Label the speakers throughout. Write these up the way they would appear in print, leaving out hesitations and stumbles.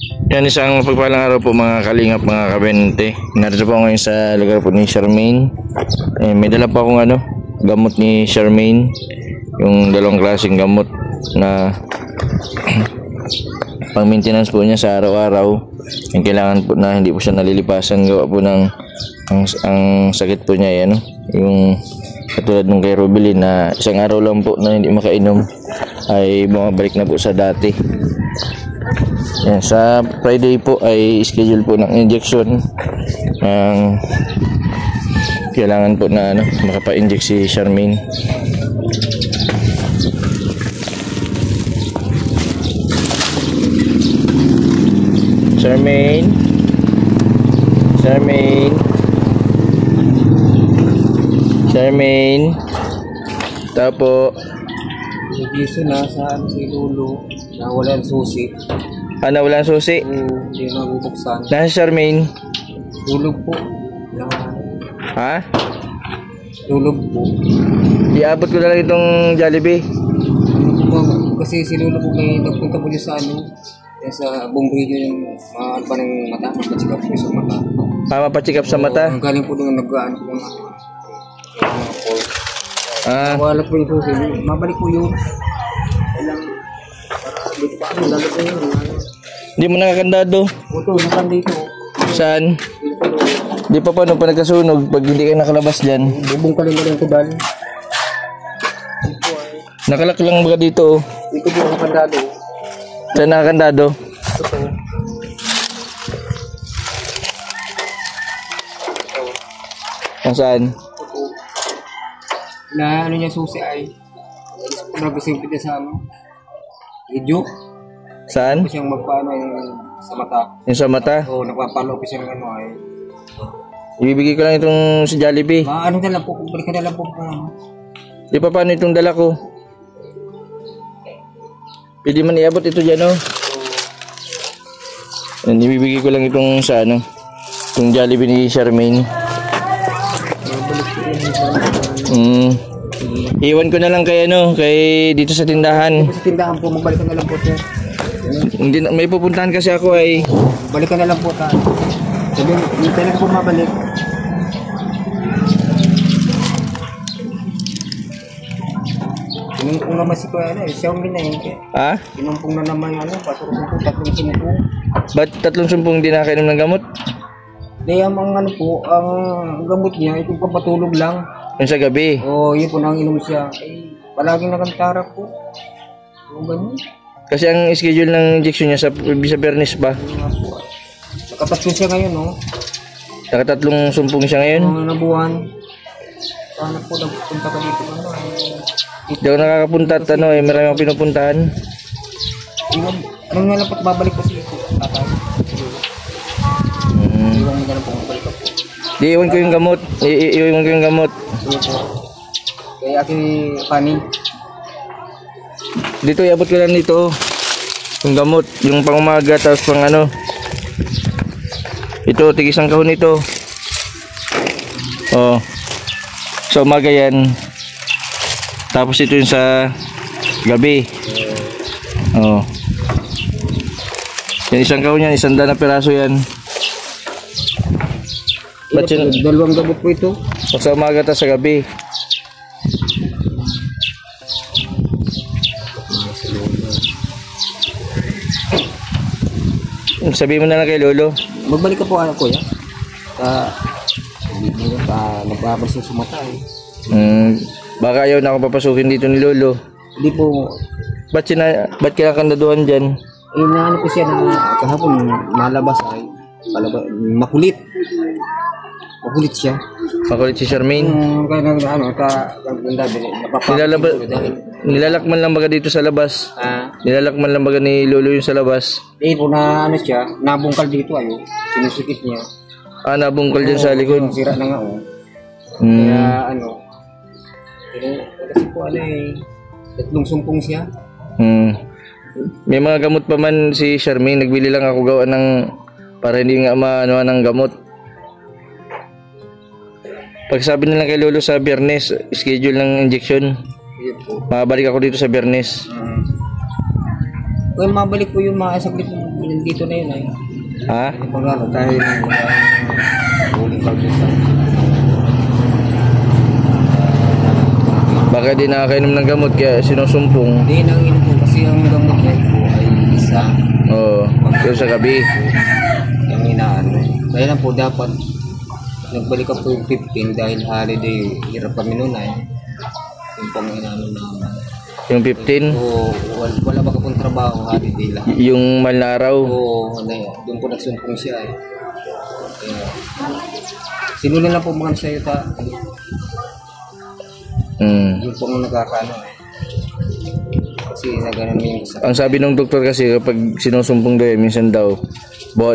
Speaker 1: Yan, isang pagpalang araw po mga kalingap, mga kabente. Narito po ako ngayon sa lugar po ni Charmaine. May dala pa akong gamot ni Charmaine. Yung dalawang klaseng gamot na pang maintenance po niya sa araw-araw. Yung kailangan po na hindi po siya nalilipasan gawa po ng ang sakit po niya yan. Yung katulad nung kay Robilin na isang araw lang po na hindi makainom ay bumabalik na po sa dati. Yan, sa Friday po ay schedule po ng injection ng kailangan po na makapa-inject si Charmaine. Charmaine tapo
Speaker 2: Giso na sa si Lolo na walang susi.
Speaker 1: Walang susi?
Speaker 2: Hindi nabubuksan.
Speaker 1: Nasa Charmaine?
Speaker 2: Tulog po.
Speaker 1: Ha?
Speaker 2: Tulog po.
Speaker 1: Iabot ko na lang itong Jollibee.
Speaker 2: Kasi si Lolo po may nagpunta po niya sa sa bumbrilyo yung pa ng mata. Mapacheck up po sa mata.
Speaker 1: Mapacheck up sa mata?
Speaker 2: Galing po doon nag-ano po ng wala po yung susi. Mabalik po yun. Dito pa ako, lalo po yun.
Speaker 1: Hindi mo nakakandado?
Speaker 2: Ito, nakandito.
Speaker 1: Saan? Di pa paano pa nagkasunog pag hindi ka nakalabas dyan?
Speaker 2: Bubong ka rin mo yung kubal.
Speaker 1: Nakalak lang ba dito?
Speaker 2: Dito po nakakandado.
Speaker 1: Saan nakakandado?
Speaker 2: Ito.
Speaker 1: Saan?
Speaker 2: Na ano niya susi ay nag-simple niya sa video.
Speaker 1: Saan?
Speaker 2: Kasi yung magpaano sa mata.
Speaker 1: Yung sa mata?
Speaker 2: Oo, nagpapalo ko siya ng ay.
Speaker 1: Ibibigay ko lang itong si Jollibee.
Speaker 2: Ano na lang po, balikan na lang po.
Speaker 1: Di pa paano itong dala ko? Pwede man iabot ito dyan, oh. And ibibigay ko lang itong sa itong Jollibee ni Charmaine. Iwan ko na lang kay kay dito sa tindahan.
Speaker 2: Sa tindahan po, magbalikan na lang po sir.
Speaker 1: Hindi na, may pupuntahan kasi ako ay.
Speaker 2: Balikan na lang po ta. Sabi, hintay na po mabalik. Inumpong naman si Kuya Xiaomi na yun.
Speaker 1: Ha?
Speaker 2: Inumpong na naman pasok sa tatlong sinumpong.
Speaker 1: Ba't tatlong sumpong hindi nakakainom ng gamot?
Speaker 2: Di ang ang gamot niya, itong papatulog lang.
Speaker 1: Yung sa gabi?
Speaker 2: Oo, yun po nang inom siya. Palaging nakantara po. Oo, ganun.
Speaker 1: Kasi ang schedule ng injection niya sa Biyernes ba?
Speaker 2: Nakatatlo siya ngayon, no?
Speaker 1: Nakatatlong sumpong siya ngayon?
Speaker 2: Oo, na buwan. Sana po nagpunta ka dito.
Speaker 1: Hindi ako nakakapunta at marami akong pinupuntahan.
Speaker 2: Ano nga lang po, babalik ko siya po. Tatay. Iwan mo na lang po, babalik ako.
Speaker 1: Iwan ko yung gamot. Iwan ko yung gamot.
Speaker 2: Kaya aking Fanny.
Speaker 1: Dito, iabot ko lang dito. Yung gamot. Yung pang umaga, tapos pang Ito, tigisang kahon ito. Oh. Sa umaga yan. Tapos ito yung sa gabi. Oh. Yan, isang kahon yan. 100 na piraso yan. Ba't yun?
Speaker 2: Dalawang gamot po ito.
Speaker 1: Sa umaga ta sa gabi. Sabihin mo na lang kay Lolo.
Speaker 2: Magbalik ka po kuya. Nagpapasin sa mata
Speaker 1: Baka ayaw na ako papasukin dito ni Lolo.
Speaker 2: Hindi po.
Speaker 1: Ba't kinakandaduhan dyan?
Speaker 2: Inaano ko siya na kahapon nalabas ay makulit. Makulit siya.
Speaker 1: Makulit si Charmaine. Nilalakman lang baga dito sa labas. Nilalakman lang baga ni Lolo yung sa labas.
Speaker 2: Po na siya, nabungkal dito ayo. Sinusikit niya.
Speaker 1: Nabungkal dyan sa likod.
Speaker 2: Sira na nga Kaya kasi po tatlong sumpong siya.
Speaker 1: May mga gamot pa man si Charmaine. Nagbili lang ako gawa ng para hindi nga maano ng gamot. Pagsabi na lang kay Lolo sa Biyernes, schedule ng injection. Mabalik ako dito sa Biyernes.
Speaker 2: Kung mabalik po yung mga saglit dito na yun ay.
Speaker 1: Ha?
Speaker 2: Pag ano, dahil huling pag-isa.
Speaker 1: Baka di nakakainom ng gamot kaya sinusumpong.
Speaker 2: Hindi nang inom po kasi ang gamot niya po ay isa.
Speaker 1: Oo. Pero sa gabi.
Speaker 2: Yung inaano. Kaya lang po dapat nagbalik ka po yung 15 dahil holiday, hirap kami nun ay. Yung pang inaano naman.
Speaker 1: Yung 15?
Speaker 2: Oo, wala ba ka pong trabaho, holiday lang.
Speaker 1: Yung mahal na araw?
Speaker 2: Oo, doon po nagsumpong siya eh. Kaya, sinula lang po mga sa'yo ta. Yun po ang nagkakano eh. Kasi na ganun yung sa...
Speaker 1: Ang sabi ng doktor kasi kapag sinusumpong daw minsan daw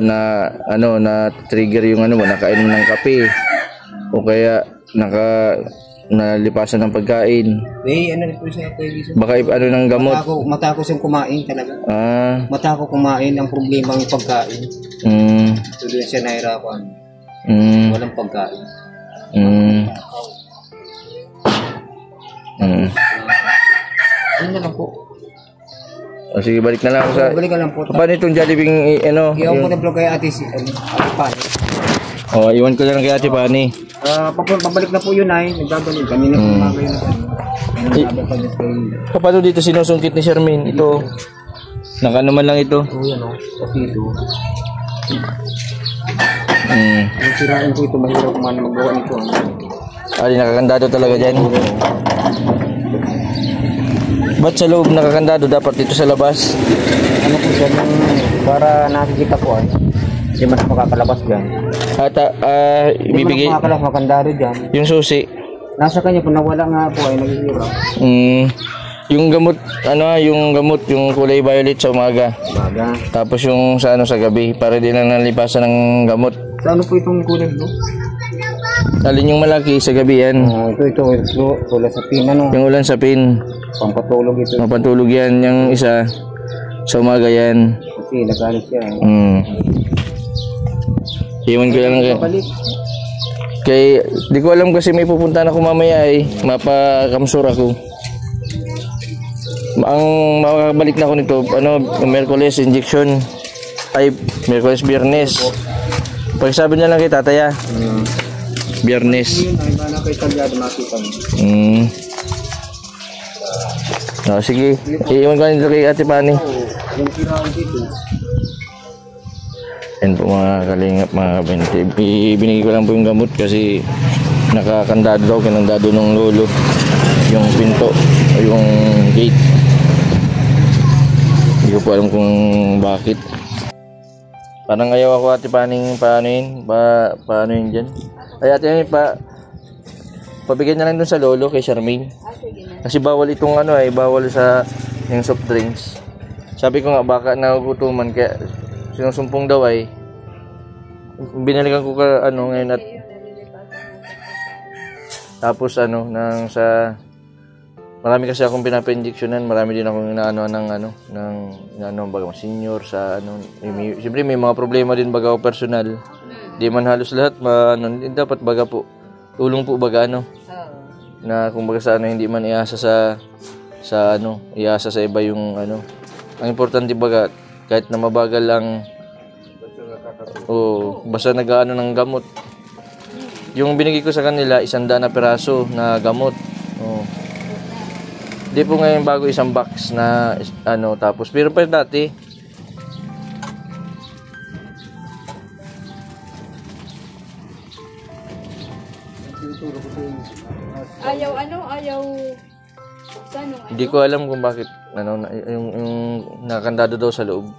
Speaker 1: na ano na trigger yung ano mo, nakainom ng kape o kaya nalipasan ng pagkain.
Speaker 2: Eh, ano rin po siya pwede siya.
Speaker 1: Baka ano ng gamot.
Speaker 2: Mata ko siyang kumain talaga. Mata ko kumain, ang problema ang pagkain. So doon siya nahirapan. Walang pagkain. Ano na lang po.
Speaker 1: O sige, balik na lang ako sa...
Speaker 2: Balik ka lang po.
Speaker 1: Paano itong Jollibee, ano?
Speaker 2: Iwan ko na po kay ate Pani.
Speaker 1: O, iwan ko na lang kay ate Pani.
Speaker 2: Pabalik na po yun ay. Nagbabalik. Kami na po mga kayo.
Speaker 1: Paano dito sinusungkit ni Shermaine? Ito. Nakanuman lang ito.
Speaker 2: Oo, yan o. Kasi ito.
Speaker 1: Yung
Speaker 2: sirain ko ito, mahirap kumain magawa nito.
Speaker 1: Di nakakandado talaga dyan. Ba't sa loob nakakandado? Dapat dito sa labas.
Speaker 2: Ano po siya, para nakikita po ay. Hindi man makakalabas dyan.
Speaker 1: At ibibigay...
Speaker 2: Hindi man makakalabas makandado dyan.
Speaker 1: Yung susi.
Speaker 2: Nasa kanya, kung nawala nga po ay naghihirap.
Speaker 1: Yung gamot, yung kulay violet sa umaga. Tapos yung sa gabi, para di lang nalipasan ng gamot.
Speaker 2: Sa ano po itong kulay no?
Speaker 1: Alin yung malaki sa gabi yan?
Speaker 2: Ito, ulan sa pin, ano?
Speaker 1: Yung ulan sa pin.
Speaker 2: Pampatulog ito.
Speaker 1: Pampatulog yan, yung isa sa umaga yan.
Speaker 2: Kasi nagalit siya.
Speaker 1: Iwan ko lang kay di ko alam kasi may pupunta na ako mamaya mapakamsur ako. Ang makakabalik na ako nito, Merkules injection. Merkules, Biyernes. Pag sabi niya lang kay tataya. Biyernes. Sige, iwan ko nito kay ate Pani. Yan po mga kalingap, mga kabente. Binigay ko lang po yung gamot kasi nakakandado daw, kinandado ng lolo yung pinto o yung gate. Hindi ko po alam kung bakit. Parang ayaw ako ate Paning paano yun dyan. Ay ate yun pabigyan na lang dun sa lolo kay Charmaine. Kasi bawal itong bawal sa yung soft drinks. Sabi ko nga baka nagugutuman kaya sinusumpong daw binalikan ko ngayon at tapos nang sa marami kasi akong pinapa-injectionan, marami din akong ng baga senior sa siyempre may mga problema din baga o personal. Di man halos lahat dapat baga po tulong po baga na kung baga sa hindi man iasa iasa sa iba yung ang importante baga kahit na mabagal lang basta nag-aano ng gamot. Yung binigay ko sa kanila 100 na piraso na gamot. Di po ngayon bago isang box na tapos pero pa dati
Speaker 3: ayaw
Speaker 1: hindi ko alam kung bakit yung nakandado daw sa loob.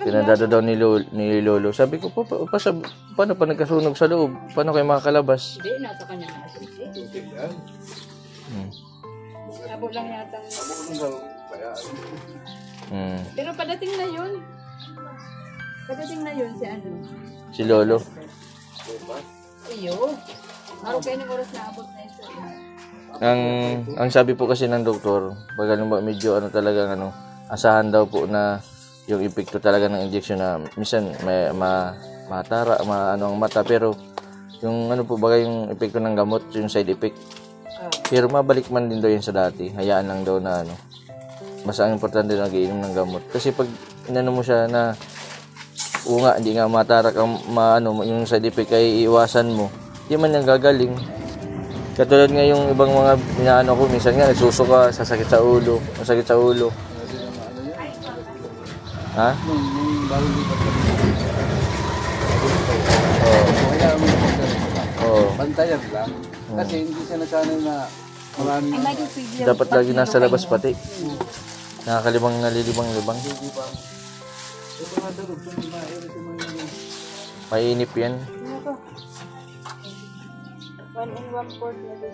Speaker 1: Pinadado daw ni lolo. Sabi ko, paano pa nagkasunog sa loob? Paano kayo makakalabas?
Speaker 3: Hindi, nasa kanya na asisi. Abo lang yata. Pero padating na yun. Si
Speaker 1: lolo.
Speaker 3: Iyo. Araw kayo ng oras na abot na ito.
Speaker 1: Ang sabi po kasi ng doktor, pag medyo talagang asahan daw po na yung epekto talaga ng injection na minsan may matara, ang mata pero yung po baga yung epekto ng gamot, yung side effect. Pero mabalik man din daw yan sa dati. Hayaan lang daw na basta ang importante na nagiinom ng gamot. Kasi pag inano mo siya na nga, hindi nga matarak ang yung side effect ay iwasan mo, hindi man yan gagaling. Katulad nga yung ibang mga inaano ko, minsan nga nagsusuka, sasakit sa ulo, masakit sa ulo. Ha?
Speaker 4: Nung bago lipat kami.
Speaker 1: Oo.
Speaker 4: Bantayan lang. Kasi hindi siya nasanay na maraming
Speaker 1: Dapat lagi nasa labas pati. Nakakalibang nalilibang-libang.
Speaker 4: ito nga daw, kung di ma-irito
Speaker 1: Mainip yan.
Speaker 3: 1 and 1/4 na din.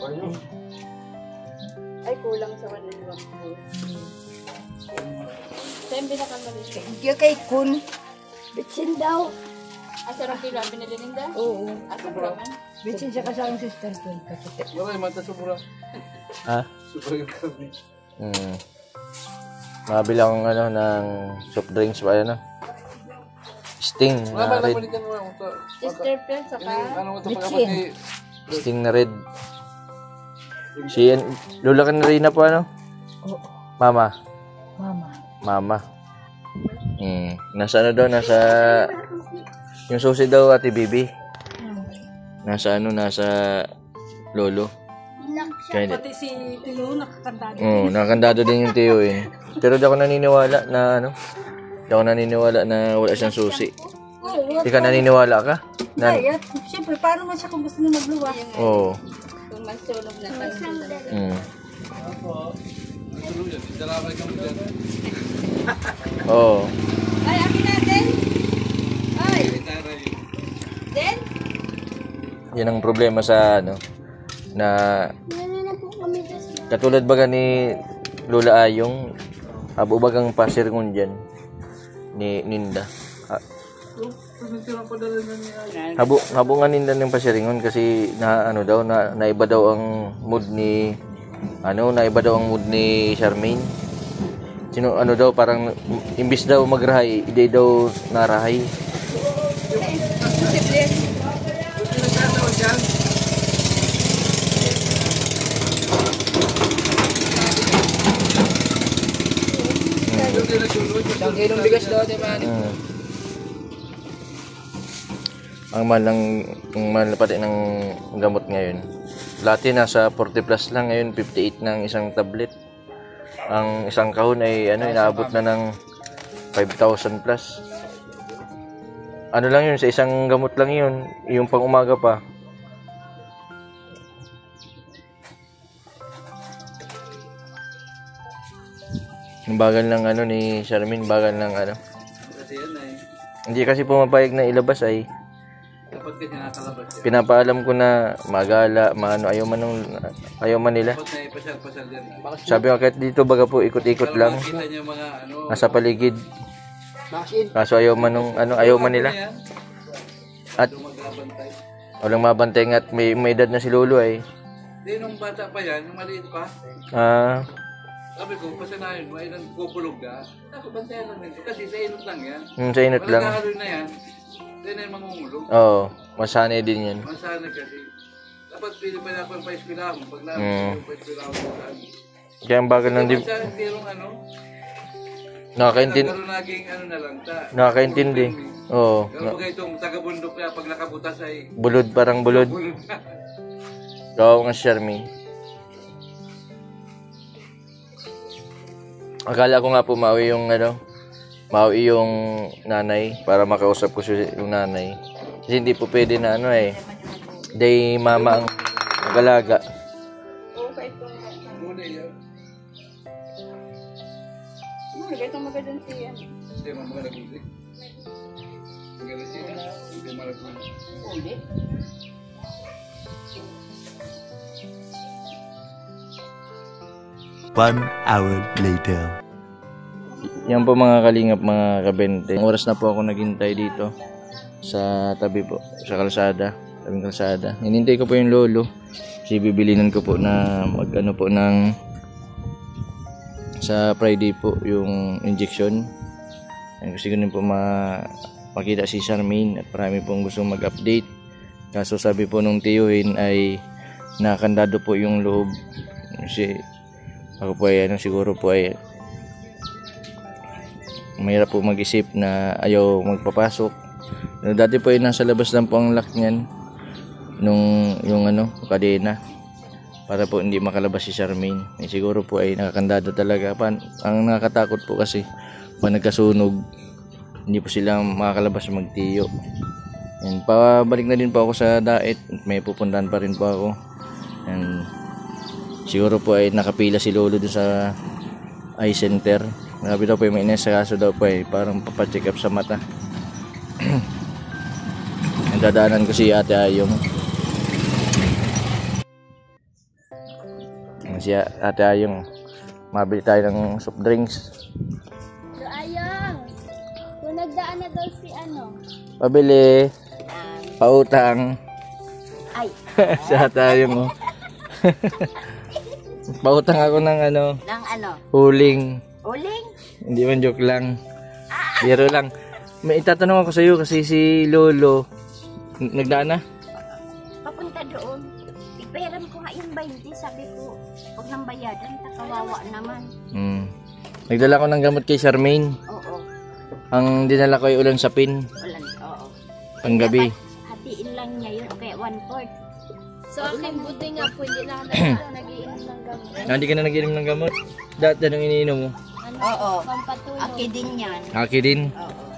Speaker 3: Ay, kulang sa 1 and 1/4. Saan binakamalis ka?
Speaker 5: Yung kay Kun. Bitsin daw.
Speaker 3: Asa rin kilo? Pinili ninda?
Speaker 5: Oo.
Speaker 3: Asa pa man?
Speaker 5: Bitsin siya kasama sister ko.
Speaker 4: Wala yung mata sobra.
Speaker 1: Ha?
Speaker 4: Sobra yung kami.
Speaker 1: Mabila akong ng soft drinks pa Sting
Speaker 4: Wala
Speaker 1: na
Speaker 4: ba
Speaker 1: red.
Speaker 4: nabalikan mo yung
Speaker 3: Sister Pel, saka?
Speaker 4: ano mo ito pagkapati.
Speaker 1: Sting na red. Si Lola ka na rin na po
Speaker 5: Oo.
Speaker 1: Mama.
Speaker 5: Mama.
Speaker 1: Mama. Nasa nasa yung susi daw Ate Bibi. Nasa nasa lolo. Kaya
Speaker 5: Pati si Tilo nakakandado.
Speaker 1: nakakandado din yung tiyo eh. Pero di ako naniniwala na di ako naniniwala na wala siyang susi.
Speaker 5: Oo.
Speaker 1: Di ka naniniwala ka?
Speaker 5: Ay, siyempre, paano man siya kung gusto niya magluwa?
Speaker 1: Oo.
Speaker 3: Kung magsunog na tayo.
Speaker 1: Oo.
Speaker 3: Ay, akin natin! Ay! Then?
Speaker 1: Yan ang problema sa na katulad baga ni Lola Ayong abubagang pasirngon dyan ni Ninda. Habo nga Ninda ng pasiringon kasi na daw na naiba daw ang mood ni naiba daw ang mood ni Charmaine. Sino daw parang imbis daw magrahay, hindi daw narahay.
Speaker 2: Isang kilong bigas daw, di ba?
Speaker 1: Ang mahal pati ng gamot ngayon. Dati nasa 40 plus lang, ngayon 58 ng isang tablet. Ang isang kahon ay inaabot na ng 5,000 plus. Ano lang yun, sa isang gamot lang yun, yung pang umaga pa. Yung bagal ng ni Charmaine, bagal ng
Speaker 4: Kasi yan ay.
Speaker 1: Hindi kasi pumapayag na ilabas ay.
Speaker 4: Dapat kasi nakakalabas yan.
Speaker 1: Pinapaalam ko na magala, ayaw man nila.
Speaker 4: Dapat na ipasyal-pasyal yan.
Speaker 1: Sabi ko kahit dito baga po ikot-ikot lang.
Speaker 4: Kita niyo mga
Speaker 1: Nasa paligid. Kaso ayaw man nila. At
Speaker 4: magbabantay.
Speaker 1: walang mabantay nga at may edad na si Lolo ay.
Speaker 4: Di nung bata pa yan, yung maliit pa. Sabi ko, pasanayon mo, ay nagpupulog ka. Ako, bantayan lang nito. Kasi sa inot lang yan.
Speaker 1: Sa inot lang.
Speaker 4: Pagkakaloy na yan, hindi na yung mangungulog.
Speaker 1: Oo, masanay din yan.
Speaker 4: Masana kasi. Dapat pili pa na akong pa-eskwila mo. Pag namin yung pa-eskwila mo saan.
Speaker 1: Kaya ang bagal ng
Speaker 4: Diba sa tirong
Speaker 1: nakakaintindi.
Speaker 4: nagkaroon naging na lang.
Speaker 1: Nakakaintindi. Oo.
Speaker 4: Kapag itong taga-bundok kaya pag nakabutas ay
Speaker 1: Bulod, parang bulod.
Speaker 4: bulog na.
Speaker 1: Oo nga si Charmaine. Akala ko nga po mauwi yung nanay para makausap ko yung nanay. Kasi hindi po pwede na day mama ang mag-alaga.
Speaker 4: Muna yan.
Speaker 3: Itong magandang siya.
Speaker 4: Hindi mo mga nagulog. Magaling siya. Hindi mo nagulog.
Speaker 3: Uli.
Speaker 6: One hour later.
Speaker 1: Yan po mga kalingap, mga kabente. Oras na po ako naghintay dito sa tabi po, sa kalsada, tabing kalsada. Hinintay ko po yung lolo. Kasi bibilinan ko po na po ng sa Friday po yung injection. Kasi ganun po makita si Charmaine at marami pong gustong mag-update. Kaso sabi po nung tiyuhin ay nakakandado po yung loob. Kasi ako po ay siguro po ay mahirap po mag-isip na ayaw magpapasok. Dati po ay nasa labas lang po ang lock niyan nung yung kadena para po hindi makalabas si Charmaine. Siguro po ay nakakandado talaga. Ang nakakatakot po kasi pag nagkasunog, hindi po sila makakalabas magtiyo. And pabalik na din po ako sa diet. May pupuntahan pa rin po ako. And siguro po ay nakapila si Lolo dun sa eye center. Sabi daw po may inasakaso daw po ay parang papacheck up sa mata. Dadaanan ko si Ate Ayong. Si Ate Ayong, mabili tayo ng soft drinks.
Speaker 3: So, Ayong, kung nagdaan na daw si
Speaker 1: Pabili. Pautang.
Speaker 3: Ay.
Speaker 1: Si Ate Ayong, oh. Pautang ako ng huling.
Speaker 3: Uling?
Speaker 1: Hindi man joke lang. Biro lang. May itatanong ako sa iyo kasi si Lolo nagdaan na?
Speaker 5: Papunta doon. Ipahiram ko nga yung 20. Sabi ko, huwag nang bayadan. Takawawa naman.
Speaker 1: Nagdala ko ng gamot kay Charmaine.
Speaker 5: Oo.
Speaker 1: Ang dinala ko ay ulan sa pin.
Speaker 5: Ulan, oo.
Speaker 1: Panggabi.
Speaker 5: Hatiin lang niya yun. O kaya 1/4.
Speaker 3: So, akin buti nga po, hindi na ako nag-iinom ng gamot.
Speaker 1: Hindi ka na nag-inom ng gamot? Dati anong iniinom mo?
Speaker 5: Oo.
Speaker 3: Pampatulog.
Speaker 5: Aki din yan.
Speaker 1: Aki din?
Speaker 5: Oo.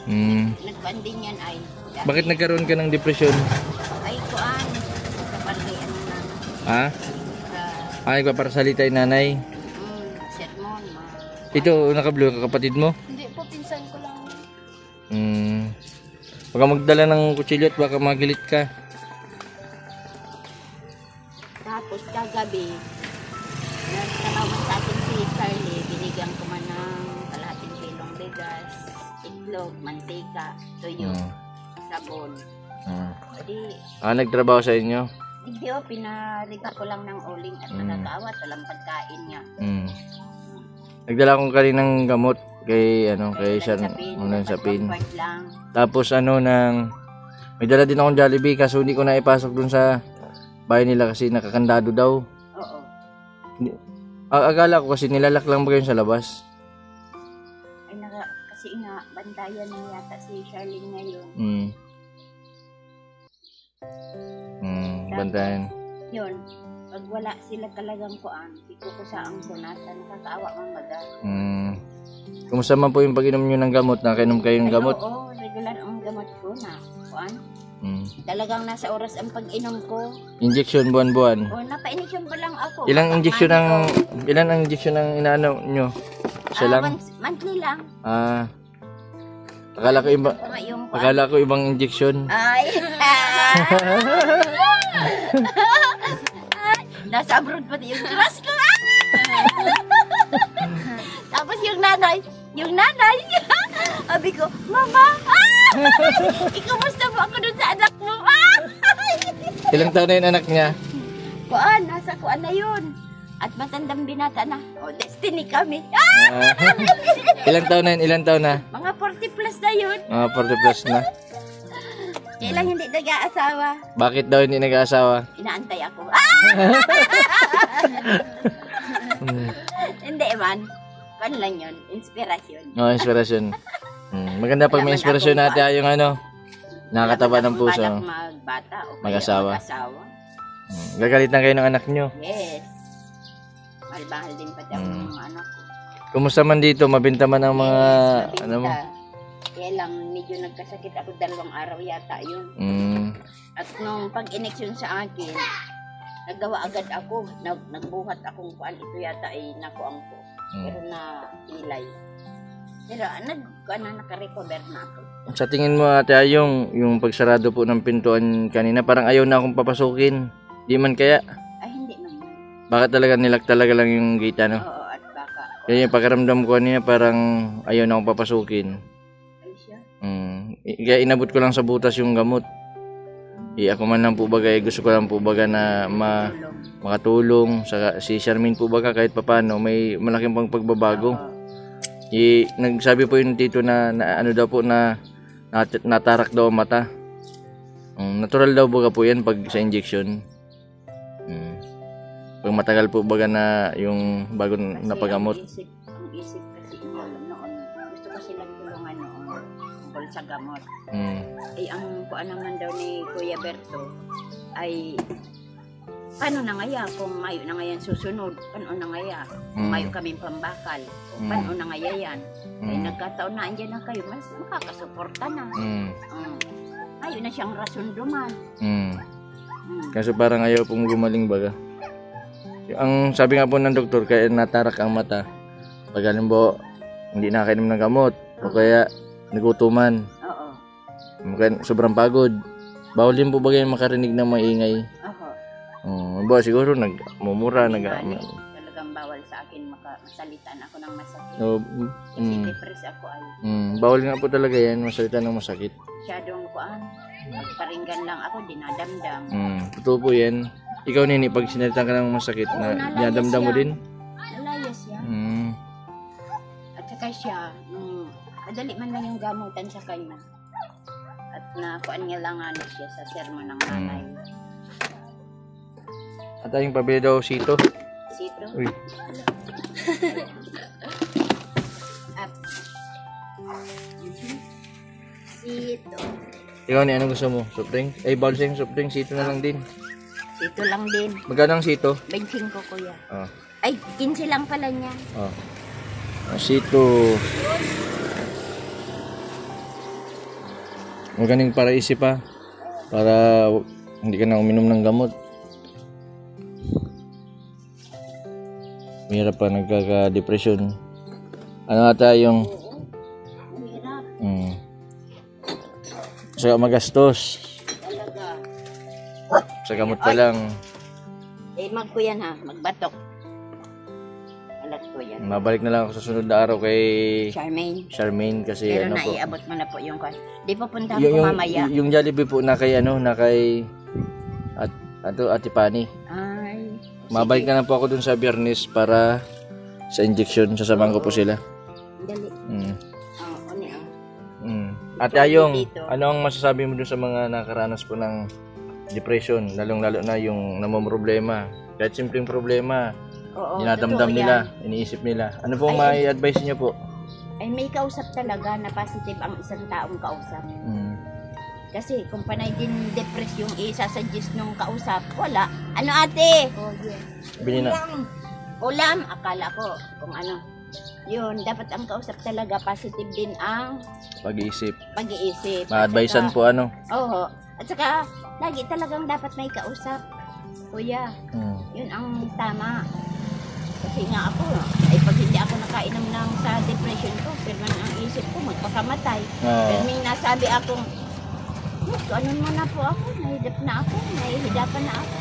Speaker 1: Hmm.
Speaker 5: din yan ay.
Speaker 1: Bakit nagkaroon ka ng depresyon?
Speaker 5: Ay, kuan. Sa palian na.
Speaker 1: Ha? Ay, nagpaparsalita yung nanay.
Speaker 5: Sermon.
Speaker 1: Ito, naka-blue ka kapatid mo?
Speaker 3: Hindi po, pinsan ko lang.
Speaker 1: Baka magdala ng kutsilyo at baka magilit ka.
Speaker 5: Tapos kagabi, nagtanawan sa atin si Carly, binigyan ko man ng kalahating kilong bigas, itlog, mantika, tuyo, sabon. Di,
Speaker 1: Nagtrabaho sa inyo?
Speaker 5: hindi o, pinarita ko lang ng uling at nakakaawa, walang pagkain niya.
Speaker 1: Nagdala akong kaninang gamot kay siya nung sa pin.
Speaker 5: Lang.
Speaker 1: Tapos may dala din akong Jollibee kaso hindi ko na ipasok dun sa bahay nila kasi nakakandado daw.
Speaker 5: Oo.
Speaker 1: Akala ko kasi nilalak lang ba yun sa labas?
Speaker 5: Ay, kasi bantayan na yata si Charlene ngayon.
Speaker 1: Bantayan.
Speaker 5: Yun, pag wala sila talagang kuan, ikukusaan ko na sa nakakaawa mang maga.
Speaker 1: Kumusta man po yung pag-inom nyo ng gamot? Nakainom kayo ng gamot?
Speaker 5: Oo, regular ang gamot ko na kuan. Talagang nasa oras ang pag-inom ko.
Speaker 1: Injection buwan-buwan?
Speaker 5: O, napa-injection pa lang ako.
Speaker 1: Ilan ang injection ng inaano nyo? Isa lang?
Speaker 5: Monthly lang.
Speaker 1: Akala ko ibang injection.
Speaker 5: Ay! Nasa abroad pati yung trust ko. Tapos yung nanay, sabi ko, Mama, ikumusta mo ako dun sa anak mo?
Speaker 1: Ilang taon na yung anak niya?
Speaker 5: Nasa kuan na yun. At matandang binata na. Destiny kami.
Speaker 1: Ilang taon na?
Speaker 5: Mga 40 plus na yun.
Speaker 1: 40 plus na.
Speaker 5: Kailang hindi nag-aasawa.
Speaker 1: Bakit daw hindi nag-aasawa?
Speaker 5: Inaantay ako. Hindi man. Kan lang yun. Inspirasyon.
Speaker 1: Inspirasyon. Maganda pag may inspirasyon natin yung nakakataba ng puso.
Speaker 5: Magbata o
Speaker 1: mag-asawa. Gagalit na kayo ng anak nyo?
Speaker 5: Yes. Mahal-mahal din pati ang mga anak ko.
Speaker 1: Kumusta man dito? Mabinta man ang mga
Speaker 5: mo? Kaya lang medyo nagkasakit ako 2 araw yata yun. At nung pag-ineksyon sa akin, nagawa agad ako. Nagbuhat akong kuan. Ito yata ay nakuang ko. Pero na hilay. Pero naka-recover na ako.
Speaker 1: Sa tingin mo ate yung pagsarado po ng pintuan kanina, parang ayaw na akong papasukin. Di man kaya?
Speaker 5: Ay, hindi naman.
Speaker 1: Baka talaga lang yung gate
Speaker 5: Oo, at baka.
Speaker 1: Kaya yung pakiramdam ko kanina parang ayaw na akong papasukin.
Speaker 5: Ay siya?
Speaker 1: Kaya inabot ko lang sa butas yung gamot. Ako man lang po baga, gusto ko lang po baga na makatulong. Si Charmaine po baga kahit papano, may malaking pang pagbabago. Nagsabi po yung tito na ano daw po na natarak daw ang mata. Natural daw baga po yan pag sa injection. Pag matagal po baga na yung bago napagamot.
Speaker 5: Ang isip kasi noon, sa gamot.
Speaker 1: Mm.
Speaker 5: Ay, ang kuan naman daw ni Kuya Berto ay, paano na ngaya kung mayo na ngayon susunod? Paano na ngaya? Kung mayo kaming pambakal. Paano na ngaya yan? Ay, nagkataon na andyan na kayo, mas makakasuporta na. Mayo na siyang rason duman.
Speaker 1: Kaso parang ayaw pong gumaling baga. Ang sabi nga po ng doktor, kaya natarak ang mata. Pag halimbawa, hindi nakainom ng gamot, o kaya nagutuman.
Speaker 5: Oo.
Speaker 1: Mukhang sobrang pagod. Bawal din po bagay makarinig ng maingay.
Speaker 5: Oo.
Speaker 1: Siguro nagmumura,
Speaker 5: Talagang bawal sa akin masalitan ako ng masakit. Kasi depress ako ay.
Speaker 1: Bawal nga po talaga yan, masalita ng masakit.
Speaker 5: Masyadong kuan. Magparinggan lang ako, dinadamdam.
Speaker 1: Totoo po yan. Ikaw nini, pag sinalita ka ng masakit na dinadamdam mo din?
Speaker 5: Nalayas yan. At saka siya, madali man lang yung gamutan sa kanya. At nakuan niya lang ano siya sa sermon ng nanay.
Speaker 1: At tayong pabili daw sito.
Speaker 5: Sito?
Speaker 1: Uy.
Speaker 5: Sito.
Speaker 1: Ikaw ni, anong gusto mo? Soft drink? Ay, bawal sa'yo soft drink. Sito na lang din.
Speaker 5: Sito lang din.
Speaker 1: Magkano ang sito?
Speaker 5: 25 ko, kuya.
Speaker 1: Ah.
Speaker 5: Ay, 15 lang pala niya.
Speaker 1: Sito. Magaling para isip pa. Para hindi ka na uminom ng gamot. Mahirap pa, nagkaka-depression. Ano ata yung...
Speaker 5: Mahirap.
Speaker 1: Saka magastos.
Speaker 5: Talaga.
Speaker 1: Sa gamot pa lang.
Speaker 5: Magkuyan ha, magbatok. Alas ko yan.
Speaker 1: Mabalik na lang ako sa sunod na araw kay
Speaker 5: Charmaine.
Speaker 1: Kasi
Speaker 5: Pero
Speaker 1: ano po.
Speaker 5: naiabot mo na po yung kwan. Di pa punta ko mamaya.
Speaker 1: Yung Jollibee po na kay na kay Ate Pani.
Speaker 5: Ay.
Speaker 1: Mabalik na lang po ako dun sa Biyernes para sa injection. Sasamahan ko po sila.
Speaker 5: Dali. Oni
Speaker 1: Ate Ayong, ano ang masasabi mo dun sa mga nakaranas po ng depression? Lalong-lalo na yung namomroblema. Kahit simpleng problema, dinadamdam nila, iniisip nila. Ano pong may advice niyo po?
Speaker 5: Ay may kausap talaga na positive ang isang taong kausap. Kasi kung panay din depress yung isa-suggest nung kausap, wala. Ano ate? Oh, yes.
Speaker 1: Bili na.
Speaker 5: Ulam, akala ko kung ano. Yun, dapat ang kausap talaga positive din ang
Speaker 1: Pag-iisip.
Speaker 5: At
Speaker 1: Ma-advisean
Speaker 5: saka,
Speaker 1: po ano?
Speaker 5: Oo. At saka, lagi talagang dapat may kausap. Kuya, yun ang tama. Kasi nga ako, ay pag hindi ako nakainom ng sa depression ko, pero ang isip ko, magpakamatay. Pero may nasabi akong, ano mo na po ako, nahihidapan na ako.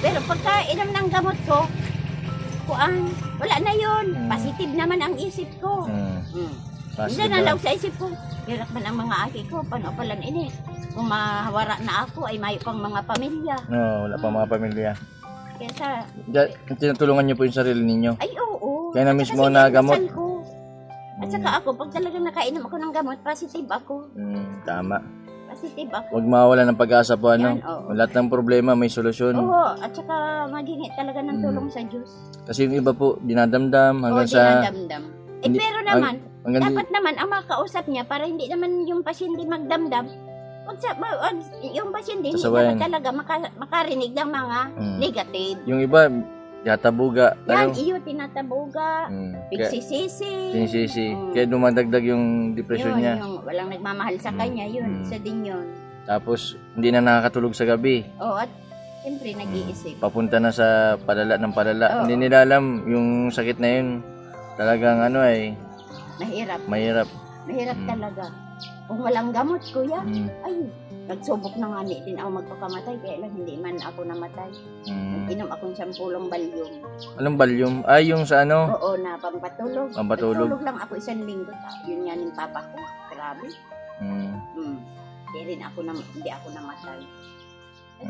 Speaker 5: Pero pagka inom ng gamot ko, wala na yun. Positive naman ang isip ko. Hindi na lang sa isip ko, hirap man ang mga aki ko, paano pala ini? Kung mahawara na ako, ay may pang mga pamilya.
Speaker 1: Wala pa mga pamilya.
Speaker 5: Kaya sa...
Speaker 1: Tinutulungan niyo po yung sarili ninyo.
Speaker 5: Ay, oo.
Speaker 1: Kaya na mismo na gamot.
Speaker 5: At saka ako, pag talagang nakainom ako ng gamot, positive ako.
Speaker 1: Tama.
Speaker 5: Positive ako.
Speaker 1: Huwag mawala ng pag-asa po ano.
Speaker 5: Yan, oo.
Speaker 1: Lahat ng problema may solusyon.
Speaker 5: Oo, at saka maghingi talaga ng tulong sa Diyos.
Speaker 1: Kasi yung iba po, dinadamdam hanggang sa...
Speaker 5: dinadamdam. Pero naman,
Speaker 1: hanggang
Speaker 5: dapat naman ang makausap niya para hindi naman yung pasyente magdamdam. Yung pasyente hindi naman talaga makarinig ng mga negative.
Speaker 1: Yung iba, yatabuga.
Speaker 5: Yan, iyo, tinatabuga, pigsisisi.
Speaker 1: Kaya dumadagdag yung depression niya.
Speaker 5: Yung walang nagmamahal sa kanya, yun, isa din yun.
Speaker 1: Tapos, hindi na nakakatulog sa gabi.
Speaker 5: Oo, at siyempre nag-iisip.
Speaker 1: Papunta na sa palala ng palala. Hindi nila alam yung sakit na yun. Talagang mahirap.
Speaker 5: Mahirap talaga. Kung walang gamot, kuya, ay, nagsubok na nga din ako magpakamatay, kaya lang hindi man ako namatay. Inom akong 10 balyong. Anong balyong?
Speaker 1: Ay, yung sa ano?
Speaker 5: Oo, na pampatulog.
Speaker 1: Pampatulog
Speaker 5: lang ako 1 linggo. Yun nga ng papa ko. Grabe. Hindi ako namatay.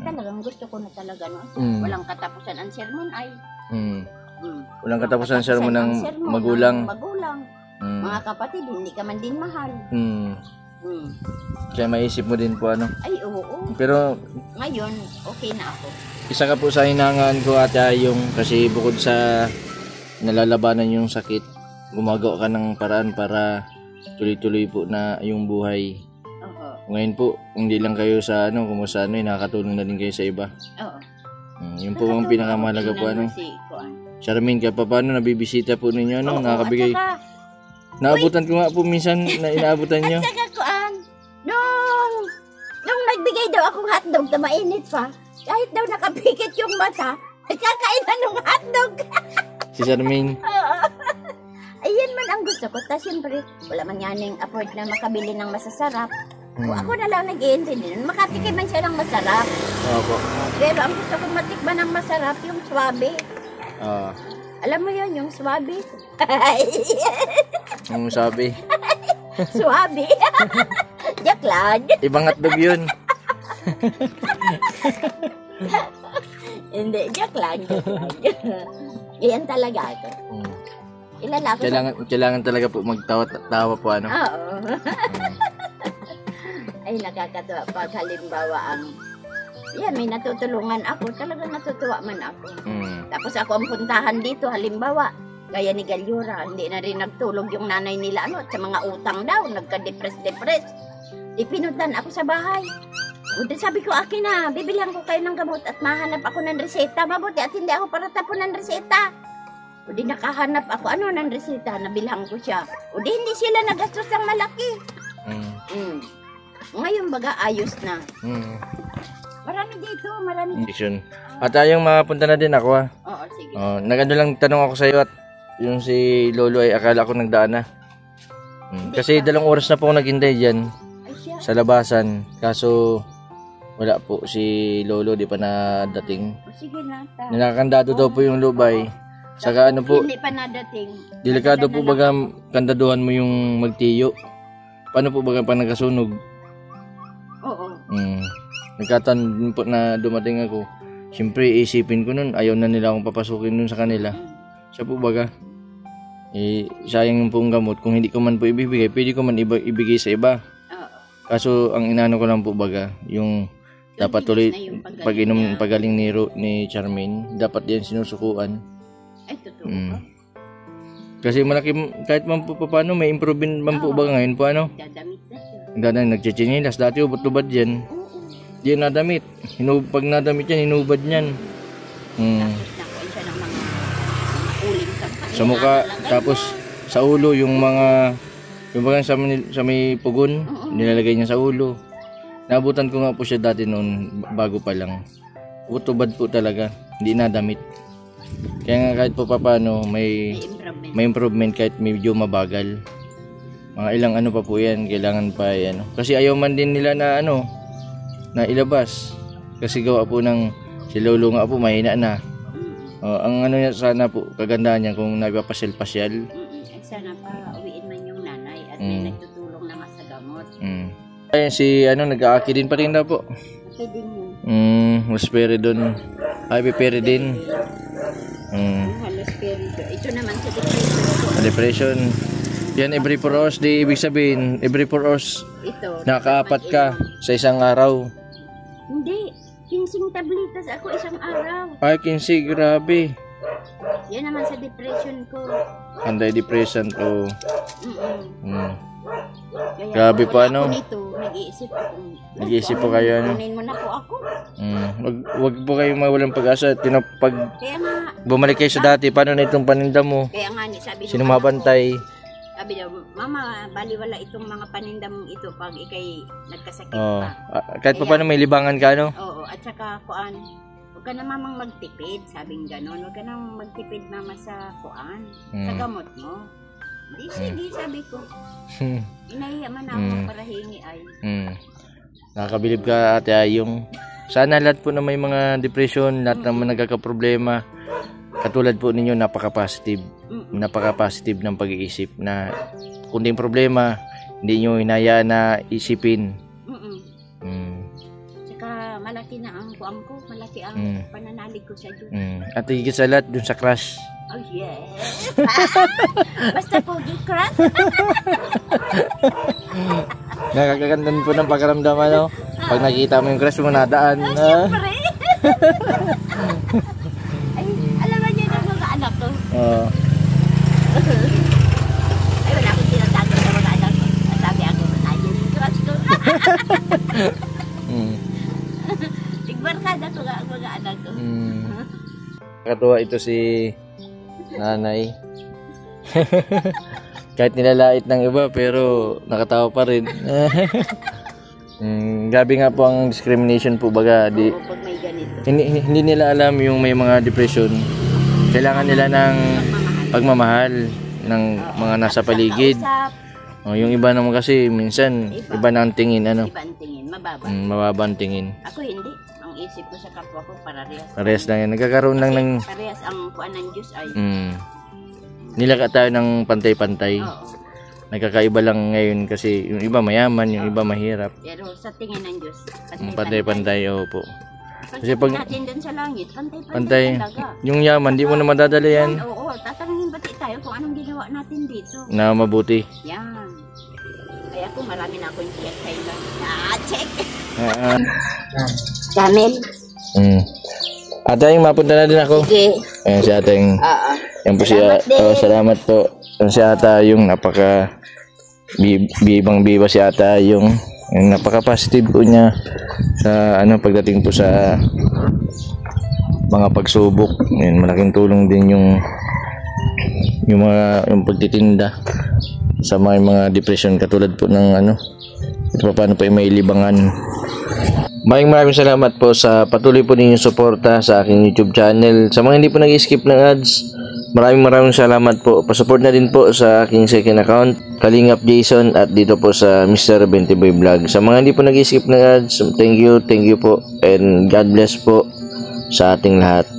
Speaker 5: Talagang gusto ko na talaga, no? Walang katapusan ang sermon ay.
Speaker 1: Walang katapusan ang sermon ng magulang.
Speaker 5: Mga kapatid, hindi ka man din mahal.
Speaker 1: Kaya maisip mo din po ano.
Speaker 5: Ay, oo.
Speaker 1: Pero
Speaker 5: ngayon, okay na ako.
Speaker 1: Isa ka po sa hinangaan ko, Ate Ayong, kasi bukod sa nalalabanan yung sakit, gumagawa ka ng paraan para tuloy-tuloy po na yung buhay. Ngayon po, hindi lang kayo sa kung sa nakakatulong na din kayo sa iba.
Speaker 5: Oo.
Speaker 1: Yun po ang pinakamahalaga po
Speaker 5: Si Kuan.
Speaker 1: Charmaine, kahit pa paano nabibisita po ninyo nakakabigay.
Speaker 5: At saka,
Speaker 1: Naabutan ko nga po minsan na inaabutan nyo.
Speaker 5: at saka Kuan, nung nagbigay daw akong hotdog na mainit pa, kahit daw nakapikit yung mata, nagkakain na ng hotdog.
Speaker 1: Si Charmaine.
Speaker 5: Oo. Ayan man ang gusto ko. Tapos siyempre, wala man yaning afford na makabili ng masasarap. O ako na lang nag-iintindi nun. Makatikim man siya ng masarap.
Speaker 1: Opo.
Speaker 5: Pero ang gusto ko matikman ng masarap, yung swabe. Alam mo yun, yung swabe?
Speaker 1: Yung sabi.
Speaker 5: Swabe. Jack lang.
Speaker 1: Ibang hotdog yun.
Speaker 5: Hindi, joke lang. Iyan talaga ako. Ilala ko.
Speaker 1: Kailangan talaga po magtawa po
Speaker 5: Oo. Ay, nakakatawa pag halimbawa may natutulungan ako. Talagang natutuwa man ako. Tapos ako ang puntahan dito, halimbawa, gaya ni Galyura, hindi na rin nagtulog yung nanay nila at sa mga utang daw, nagka-depress. Di pinuntan ako sa bahay. Sabi ko, akin na, bibilihan ko kayo ng gamot at mahanap ako ng reseta. Mabuti at hindi ako para tapon ng reseta. Di nakahanap ako, ng reseta, nabilhan ko siya. Di hindi sila nagastos ng malaki. Ngayon baga, ayos na. Marami dito, marami.
Speaker 1: At yung makapunta na din ako
Speaker 5: Oo, sige.
Speaker 1: Nagano lang tanong ako sa iyo at yung si Lolo ay akala ko nagdaan na. Kasi 2 oras na po ako naghintay diyan sa labasan. Kaso wala po si Lolo, di pa nadating.
Speaker 5: Sige na.
Speaker 1: Nakakandado daw po yung lubay. Saka po,
Speaker 5: hindi pa nadating.
Speaker 1: Delikado po baga kandaduhan mo yung magtiyo. Paano po baga pa nagkasunog?
Speaker 5: Oo.
Speaker 1: Nagkataon po na dumating ako. Siyempre isipin ko nun, ayaw na nila akong papasukin nun sa kanila. Siya po baga, sayang yung pong gamot. Kung hindi ko man po ibibigay, pwede ko man ibigay sa iba. Kaso ang inano ko lang po baga, yung dapat tuloy pagaling ni Charmaine, dapat yan sinusukuan.
Speaker 5: Ay, totoo.
Speaker 1: Kasi malaki, kahit man po paano, may improvement man po baga ngayon po
Speaker 5: Dadamit na siya.
Speaker 1: Nagchichinilas, dati ubot-ubad yan. Di nadamit. Pag nadamit yan, hinubad yan.
Speaker 5: Nakuha siya ng mga uling
Speaker 1: sa mukha, tapos sa ulo, yung mga sa may pugon, nilalagay niya sa ulo. Naabutan ko nga po siya dati noon, bago pa lang. Ubot-ubad po talaga, hindi nadamit. Kaya nga kahit po paano, may improvement kahit medyo mabagal. Mga ilang pa po yan, kailangan pa yan. Kasi ayaw man din nila na na ilabas. Kasi gawa po ng si Lolo nga po, mahina na. Ang niya sana po, kagandahan niya kung nagpapasyal-pasyal.
Speaker 5: Sana pa uwiin man yung nanay at may nagtutulong na nga sa gamot.
Speaker 1: Ay, si nag-aaki din pa rin daw po.
Speaker 5: Okay din yun.
Speaker 1: Hosperidon. Ibuprofen.
Speaker 5: Halosperido. Ito naman sa depression.
Speaker 1: Depression. Yan, every 4 hours. Di ibig sabihin, every 4 hours,
Speaker 5: ito,
Speaker 1: nakaka-4 ka sa isang araw.
Speaker 5: Hindi. 15 tabletas ako isang araw.
Speaker 1: Ay, 15. Grabe.
Speaker 5: Yan naman sa depression ko.
Speaker 1: Anti-depressant o.
Speaker 5: Kaya
Speaker 1: Grabe po
Speaker 5: nito,
Speaker 1: nag-iisip po kayo
Speaker 5: kunin mo na po ako.
Speaker 1: Wag po kayo mawalang pag-asa.
Speaker 5: Kaya nga,
Speaker 1: Bumalik kayo sa dati, paano na itong paninda mo?
Speaker 5: kaya nga sabi
Speaker 1: Sino mabantay?
Speaker 5: Sabi daw, Mama, baliwala itong mga paninda mong ito pag ikay nagkasakit pa.
Speaker 1: Kahit pa paano may libangan ka,
Speaker 5: Oo, at saka kuan, huwag ka na mamang magtipid, sabing ganon. Huwag ka na magtipid mama sa kuan, sa gamot mo. Hindi, sige, sabi ko. Inahiya man ako para hingi ay.
Speaker 1: Nakakabilib ka, Ate Ayong. Sana lahat po na may mga depression, lahat naman nagkakaproblema. Katulad po ninyo, napaka-positive. Napaka-positive ng pag-iisip na kunding problema, hindi nyo hinayaan na isipin.
Speaker 5: Saka malaki na ang kuam ko, malaki ang pananalig ko sa Diyos.
Speaker 1: At higit sa lahat, dun sa crush.
Speaker 5: Oh yes! Basta po yung crush.
Speaker 1: Nakakagandan po ng pagkaramdaman, pag nakita mo yung crush mo nadaan.
Speaker 5: Siyempre! Ay, alam mo niya ng mga anak ko. Ay, wala akong tinatago sa mga anak ko. Sabi ako, ayun yung crush ko. Igbarkada ko nga ang mga anak ko.
Speaker 1: Katuwa ito si nanay. Kahit nilalait ng iba pero nakatawa pa rin. Grabe nga po ang discrimination po baga di
Speaker 5: Oo, pag may ganito.
Speaker 1: hindi nila alam yung may mga depression. Kailangan nila ng pagmamahal ng mga nasa paligid.
Speaker 5: Kausap,
Speaker 1: Oh, yung iba naman kasi minsan iba na ang tingin ano.
Speaker 5: iba ang tingin, mababa.
Speaker 1: Mababa ang tingin.
Speaker 5: Ako hindi. Ang isip ko sa kapwa ko, parehas.
Speaker 1: Parehas lang yan. Nagkakaroon lang ng
Speaker 5: Parehas ang kuan ng Diyos ay.
Speaker 1: nilaka tayo ng pantay-pantay.
Speaker 5: Oo.
Speaker 1: Nagkakaiba lang ngayon kasi yung iba mayaman, yung iba mahirap.
Speaker 5: Pero sa tingin ng Diyos,
Speaker 1: Pantay-pantay, opo. Kasi
Speaker 5: Kasi
Speaker 1: pag-
Speaker 5: natin dun sa langit, pantay-pantay
Speaker 1: Pantay.
Speaker 5: talaga.
Speaker 1: Yung yaman, di mo na madadala yan
Speaker 5: Oo, tatanungin bati tayo kung anong ginawa natin dito.
Speaker 1: na mabuti.
Speaker 5: Yan. Kaya ako marami na akong check kayo. Check! Camel?
Speaker 1: Atay, mapunta na din ako.
Speaker 5: Sige.
Speaker 1: Ayan si ating,
Speaker 5: Oo.
Speaker 1: yan po siya.
Speaker 5: Salamat din.
Speaker 1: Salamat po. Yan si ata yung napaka bibang biba si ata yung napaka positive po niya sa pagdating po sa mga pagsubok. Yan, malaking tulong din yung pagtitinda sa mga depression katulad po ng paano pa may libangan. Maraming salamat po sa patuloy po ninyong suporta sa aking YouTube channel. Sa mga hindi po nag-skip ng ads, maraming salamat po. Pasupport na din po sa aking second account, Kalingap Jason, at dito po sa Mr. 20 Boy Vlog. Sa mga hindi po nag-skip ng ads, thank you po, and God bless po sa ating lahat.